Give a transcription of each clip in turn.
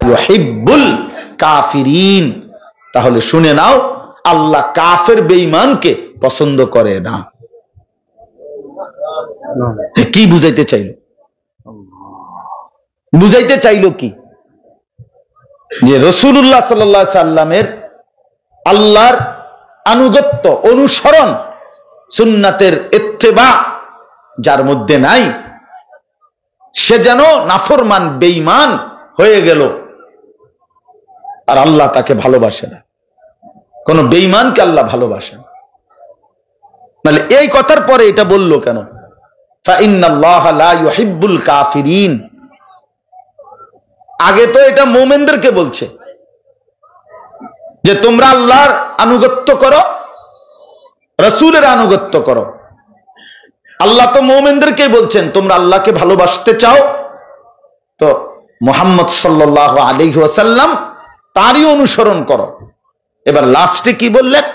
ইউহিব্বুল কাফিরিন, তাহলে শুনে নাও আল্লাহ কাফের বেঈমানকে পছন্দ করে না। কি বুঝাইতে চাইল? বুঝাইতে চাইল কি? যে রাসূলুল্লাহ সাল্লাল্লাহু আলাইহি সাল্লামের আল্লাহর আনুগত্য, অনুসরণ, সুন্নাতের ইত্তেবা যার মধ্যে নাই, সে যেন নাফরমান বেঈমান হয়ে গেল, আর আল্লাহ তাকে ভালোবাসে না। কোন বেঈমানকে আল্লাহ ভালোবাসে না। মানে এই কথার পরে এটা বললো কেন? ফাইন্নাল্লাহা লা ইউহিব্বুল কাফিরিন। আগে তো এটা মুমিনদেরকে বলছে যে তোমরা আল্লাহর আনুগত্য করো, রাসূলের আনুগত্য করো। আল্লাহ তো মুমিনদেরকে বলছেন তোমরা আল্লাহকে ভালোবাসতে চাও তো মুহাম্মদ সাল্লাল্লাহু আলাইহি ওয়াসাল্লাম তারই অনুসরণ করো। এবার লাস্টে কি বললেন?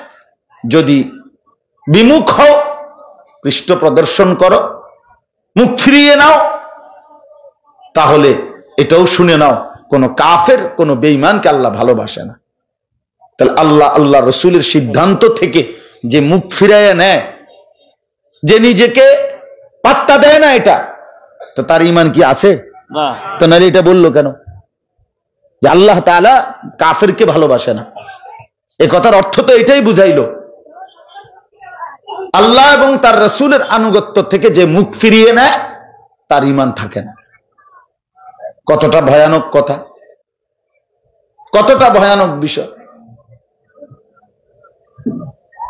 যদি বিমুখ হও, পৃষ্ঠ প্রদর্শন করো, মুখ ফিরিয়ে নাও, তাহলে এটাও শুনে নাও কোন কাফের, কোন বেঈমানকে আল্লাহ ভালোবাসে না। তাহলে আল্লাহ রসুলের সিদ্ধান্ত থেকে যে মুখ ফিরাইয়া নেয়, যে নিজেকে পাত্তা দেয় না, এটা তো তার ঈমান কি আছে? তো নাহলে এটা বললো কেন যে আল্লাহ তাআলা কাফেরকে ভালোবাসে না? এ কথার অর্থ তো এটাই বুঝাইল আল্লাহ এবং তার রাসূলের আনুগত্য থেকে যে মুখ ফিরিয়ে নেয় তার ঈমান থাকে না। কতটা ভয়ানক কথা, কতটা ভয়ানক বিষয়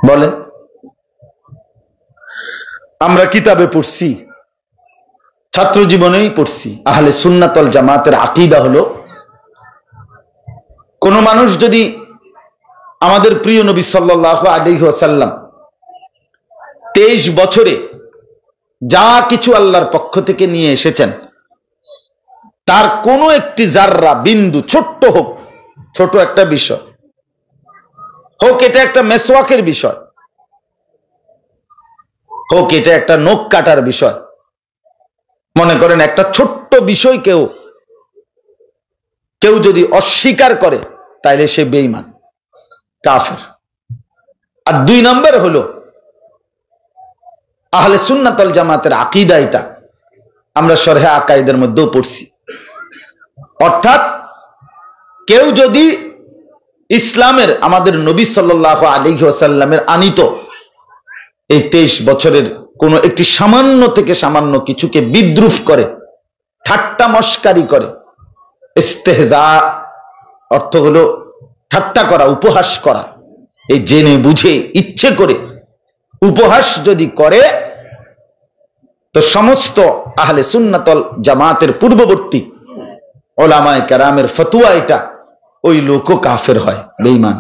বলেন। আমরা কিতাবে পড়ছি, ছাত্র জীবনেই পড়ছি, আহলে সুন্নাত ওয়াল জামাতের আকীদা হলো কোন মানুষ যদি আমাদের প্রিয় নবী সাল্লাল্লাহু আলাইহি ওয়াসাল্লাম 23 বছরে যা কিছু আল্লাহর পক্ষ থেকে নিয়ে এসেছেন তার কোনো একটি জাররা, বিন্দু, ছোট্ট হোক, ছোট একটা বিষয় হোক, এটা একটা মেসওয়াকের বিষয় হোক, এটা একটা নখ কাটার বিষয়, মনে করেন একটা ছোট্ট বিষয় কেউ যদি অস্বীকার করে তাইলে সে বেঈমান, কাফের। আর 2 নম্বর হলো আহলে সুন্নাত ওয়াল জামাতের আকীদা, এটা আমরা শরহে আকাইদের মধ্যেও পড়ছি। অর্থাৎ কেউ যদি ইসলামের, আমাদের নবী সাল্লাল্লাহু আলাইহি ওয়াসাল্লামের আনিত এই 23 বছরের কোন একটি সামান্য থেকে সামান্য কিছুকে বিদ্রুপ করে, ঠাট্টা মস্কারি করে, ইস্তেহজা অর্থ হলো ঠাট্টা করা, উপহাস করা, এই জেনে বুঝে ইচ্ছে করে উপহাস যদি করে, তো সমস্ত আহলে সুন্নাত ওয়াল জামাতের পূর্ববর্তী উলামায়ে কেরামের ফতোয়া এটা, ওই লোকও কাফের হয়, বেঈমান,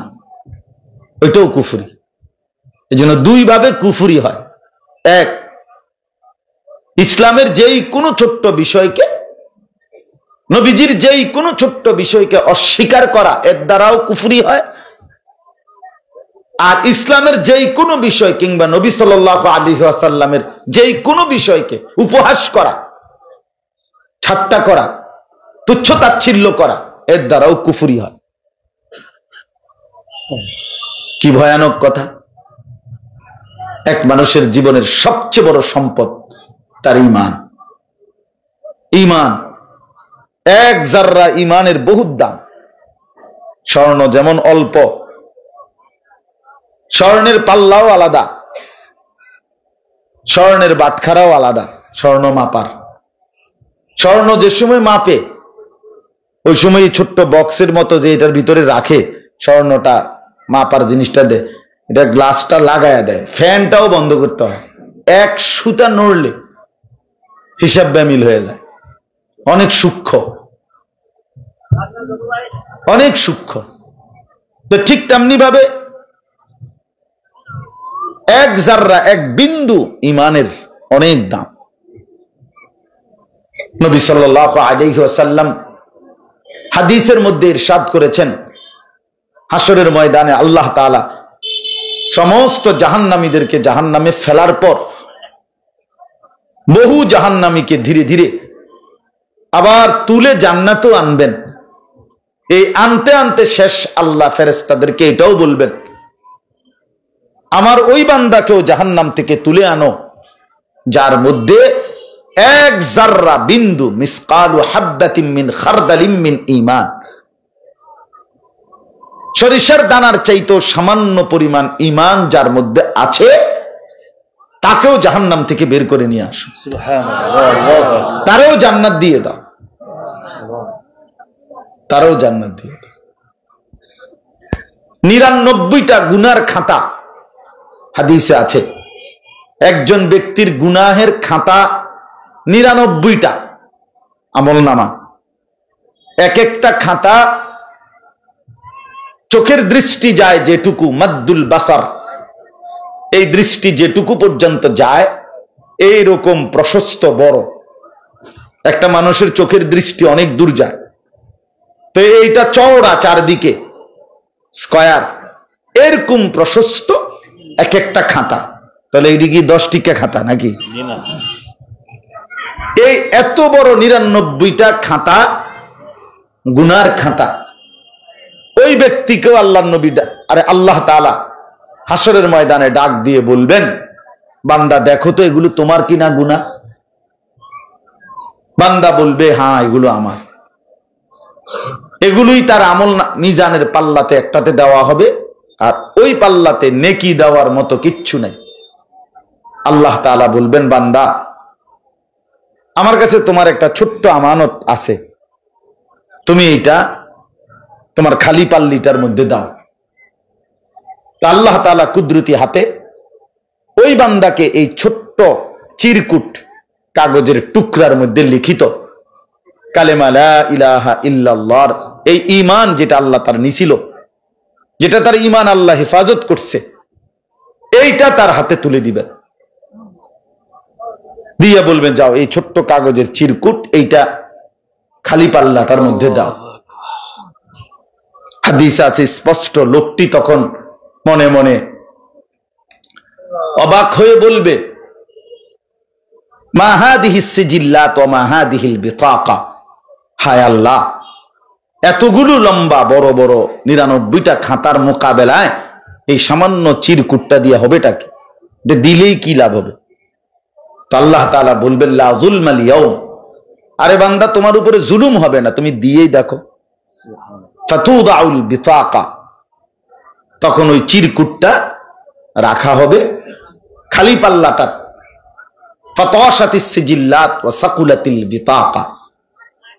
ওইটাও কুফরি। এজন্য 2 ভাবে কুফরি হয়। এক, ইসলামের যেই কোনো ছোট্ট বিষয়কে, নবীজির যেই কোনো ছোট্ট বিষয়কে অস্বীকার করা, এর দ্বারাও কুফরি হয়। আর ইসলামের যেই কোনো বিষয় কিংবা নবী সাল্লাল্লাহু আলাইহি ওয়াসাল্লামের যেই কোনো বিষয়কে উপহাস করা, ঠাট্টা করা, তুচ্ছ-তাচ্ছিল্য করা, এর দ্বারাও কুফরি হয়। কি ভয়ানক কথা! এক মানুষের জীবনের সবচেয়ে বড় সম্পদ তার ঈমান। ঈমান, এক জাররা ঈমানের বহুত দাম। স্বর্ণ যেমন অল্প, স্বর্ণের পাল্লাও আলাদা, স্বর্ণের বাটখারাও আলাদা, স্বর্ণ মাপার। স্বর্ণ যে সময় মাপে ওই সময় ছোট্ট বক্সের মতো যে এটার ভিতরে রাখে স্বর্ণটা মাপার জিনিসটা দেয়, এটা গ্লাসটা লাগায়া দেয়, ফ্যানটাও বন্ধ করতে হয়, এক সুতা নড়লে হিসাব ব্যামিল হয়ে যায়। অনেক সূক্ষ্ম, অনেক সূক্ষ্ম। তো ঠিক তেমনি ভাবে এক জাররা, এক বিন্দু ঈমানের অনেক দাম। নবী সাল্লাল্লাহু আলাইহি ওয়াসাল্লাম হাদিসের মধ্যে ইরশাদ করেছেন, হাসরের ময়দানে আল্লাহ তাআলা সমস্ত জাহান্নামীদেরকে জাহান্নামে ফেলার পর বহু জাহান্নামীকে ধীরে ধীরে আবার তুলে জান্নাতেও আনবেন। এই আনতে আনতে শেষ আল্লাহ ফেরেশতাদেরকে এটাও বলবেন, আমার ওই বান্দাকেও জাহান্নাম থেকে তুলে আনো যার মধ্যে এক জাররা বিন্দু মিসকালু হাববাতিন মিন খারদালিন মিন ঈমান, সরিষার দানার চাইতেও সামান্য পরিমাণ ঈমান যার মধ্যে আছে, তাকেও জাহান্নাম থেকে বের করে নিয়ে আসো, তারও জান্নাত দিয়ে দাও, তারও জান্নাত দিয়ে দাও। 99টা গুনার খাতা হাদিসে আছে। একজন ব্যক্তির গুনাহের খাতা 99টা আমল নামা, এক একটা খাতা চোখের দৃষ্টি যায় যেটুকু, মাদ্দুল বাসার, এই দৃষ্টি যেটুকু পর্যন্ত যায় এইরকম প্রশস্ত বড়। একটা মানুষের চোখের দৃষ্টি অনেক দূর যায়, তো এইটা চওড়া চারদিকে স্কয়ার, এরকম প্রশস্ত এক একটা খাতা। তাহলে এইদিকে 10 টিকা খাতা নাকি? এই এত বড় 99টা খাতা গুনার খাতা। ওই ব্যক্তিকেও আল্লাহ নবী আরে আল্লাহ তাআলা হাসরের ময়দানে ডাক দিয়ে বলবেন, বান্দা দেখো তো এগুলো তোমার কিনা গুনাহ? বান্দা বলবে হ্যাঁ এগুলো আমার। এগুলোই তার আমল মিজানের পাল্লাতে একটাতে দেওয়া হবে, আর ওই পাল্লাতে নেকি দেওয়ার মতো কিচ্ছু নাই। আল্লাহ তাআলা বলবেন, বান্দা আমার কাছে তোমার একটা ছোট্ট আমানত আছে, তুমি এটা তোমার খালি পাল্লিটার মধ্যে দাও। আল্লাহ তাআলা কুদরতি হাতে ওই বান্দাকে এই ছোট্ট চিরকুট কাগজের টুকরার মধ্যে লিখিত কালেমা লা ইলাহা ইল্লাল্লাহর এই ঈমান, যেটা আল্লাহ তার নিছিল, যেটা তার ঈমান আল্লাহ হেফাজত করছে, এইটা তার হাতে তুলে দিবেন, দিয়ে বলবেন যাও এই ছোট্ট কাগজের চিরকুট এইটা খালি পাল্লাটার মধ্যে দাও। হাদিসে আছে স্পষ্ট, লোকটি তখন মনে মনে অবাক হয়ে বলবে, মা হাদিহিস সিজিল্লাত ওয়া মা হাদিহিল বিতাকা, হায় আল্লাহ এতগুলো লম্বা বড় বড় 99টা খাতার মোকাবেলায় এই সামান্য চিরকুটটা দিয়ে হবেটা কি? দিলেই কি লাভ হবে? তো আল্লাহ তাআলা বলবেন, লা যুলমাল ইয়াউম, আরে বান্দা তোমার উপরে জুলুম হবে না, তুমি দিয়েই দেখো। ফাতুদাউল বিতাকা, তখন ওই চিরকুটটা রাখা হবে, খালি পাল্লাটা। ফাতাশাতিস সিজিল্লাত ওয়া সাকুলাতিল বিতাকা,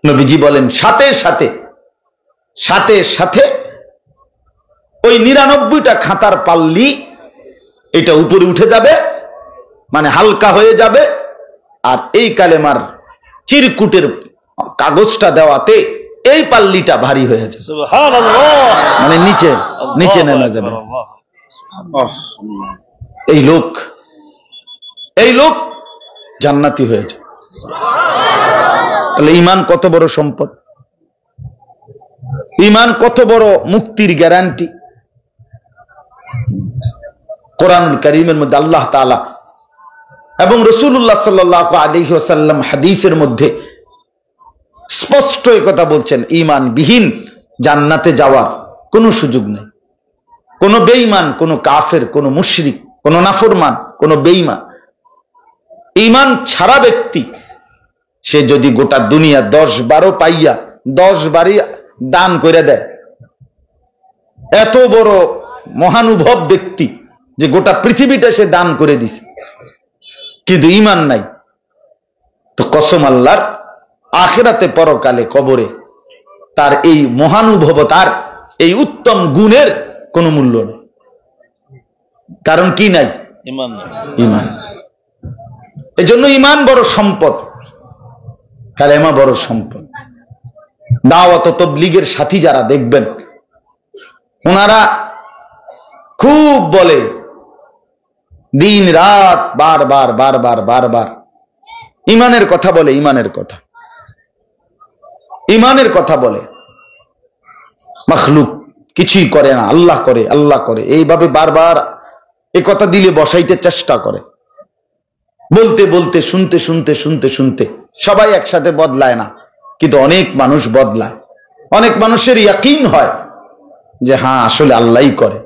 নবীজি বলেন সাথে সাথে সাথে সাথে ওই 99টা খাতার পাল্লি এটা উপরে উঠে যাবে, মানে হালকা হয়ে যাবে, আর এই কালেমার চিরকুটের কাগজটা দেওয়াতে এই পাল্লিটা ভারী হয়ে যাবে, মানে নিচে নিচে নেমে যাবে। এই লোক জান্নাতি হয়েছে। তাহলে ঈমান কত বড় সম্পদ, ঈমান কত বড় মুক্তির গ্যারান্টি। কোরআনুল কারীমের মধ্যে আল্লাহ তাআলা এবং রাসূলুল্লাহ সাল্লাল্লাহু আলাইহি ওয়াসাল্লাম হাদিসের মধ্যে স্পষ্ট এই কথা বলছেন, ঈমান বিহীন জান্নাতে যাওয়ার কোনো সুযোগ নেই। কোন বেঈমান, কোন কাফের, কোন মুশরিক, কোন নাফরমান, কোন বেঈমান, ঈমান ছাড়া ব্যক্তি সে যদি গোটা দুনিয়া 10-12 পাইয়া 10 বারই দান করে দেয়, এত বড় মহানুভব ব্যক্তি যে গোটা পৃথিবীটা সে দান করে দিছে, কিন্তু ঈমান নাই, তো কসম আল্লাহর, আখিরাতে পরকালে কবরে তার এই মহানুভবতার এই উত্তম গুণের কোনো মূল্য নেই। কারণ কি নাই? ঈমান। এজন্য ঈমান বড় সম্পদ, কালেমা বড় সম্পদ। দাওয়াত ও তাবলীগের সাথী যারা দেখবেন, ওনারা খুব বলে, দিন রাত বারবার বারবার বারবার ঈমানের কথা বলে, ঈমানের কথা, ঈমানের কথা বলে। মাখলুক কিছুই করে না, আল্লাহ করে, আল্লাহ করে, এইভাবে বারবার এই কথা দিলে বসাইতে চেষ্টা করে। বলতে বলতে, শুনতে শুনতে শুনতে শুনতে সবাই একসাথে বদলায় না, কিন্তু অনেক মানুষ বদলায়। অনেক মানুষের ইয়াকিন হয় যে হ্যাঁ আসলে আল্লাহই করে,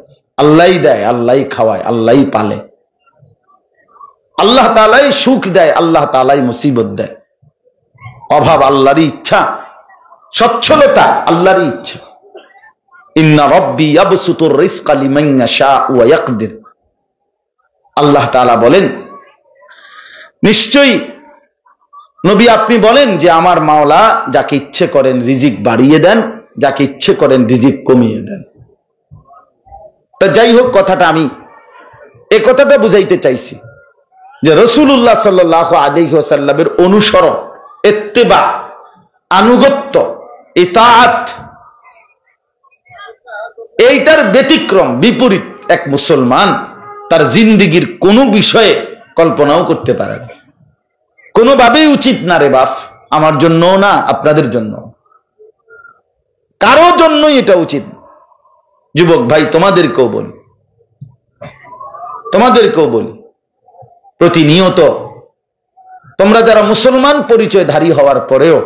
আল্লাহই দেয়, আল্লাহই খাওয়ায়, আল্লাহই পালে, আল্লাহ তাআলাই সুখ দেয়, আল্লাহ তাআলাই মুসিবত দেয়। অভাব আল্লাহরই ইচ্ছা, সচ্ছলতা আল্লাহরই ইচ্ছা। ইন্না রাব্বি ইয়াবসুতুর রিজকা লিমান ইয়াশা ওয়া ইয়াকদির। আল্লাহ তাআলা বলেন, নিশ্চয়ই নবী আপনি বলেন যে আমার মাওলা যাকে ইচ্ছে করেন রিজিক বাড়িয়ে দেন, যাকে ইচ্ছে করেন রিজিক কমিয়ে দেন। তা যাই হোক, কথাটা আমি এই কথাটা বুঝাইতে চাইছি যে রাসূলুল্লাহ সাল্লাল্লাহু আলাইহি ওয়াসাল্লামের অনুসরণ, ইত্তেবা, আনুগত্য, ইতাআত, এইটার ব্যতিক্রম, বিপরীত এক মুসলমান তার জিন্দেগীর কোনো বিষয়ে কল্পনাও করতে পারে না। কোনোভাবেই উচিত না রে বাপ, আমার জন্য না, আপনাদের জন্য, কারো জন্যই এটা উচিত। যুবক ভাই, তোমাদেরকেও বলি, প্রতিনিয়ত তোমরা যারা মুসলমান পরিচয়ধারী হওয়ার পরেও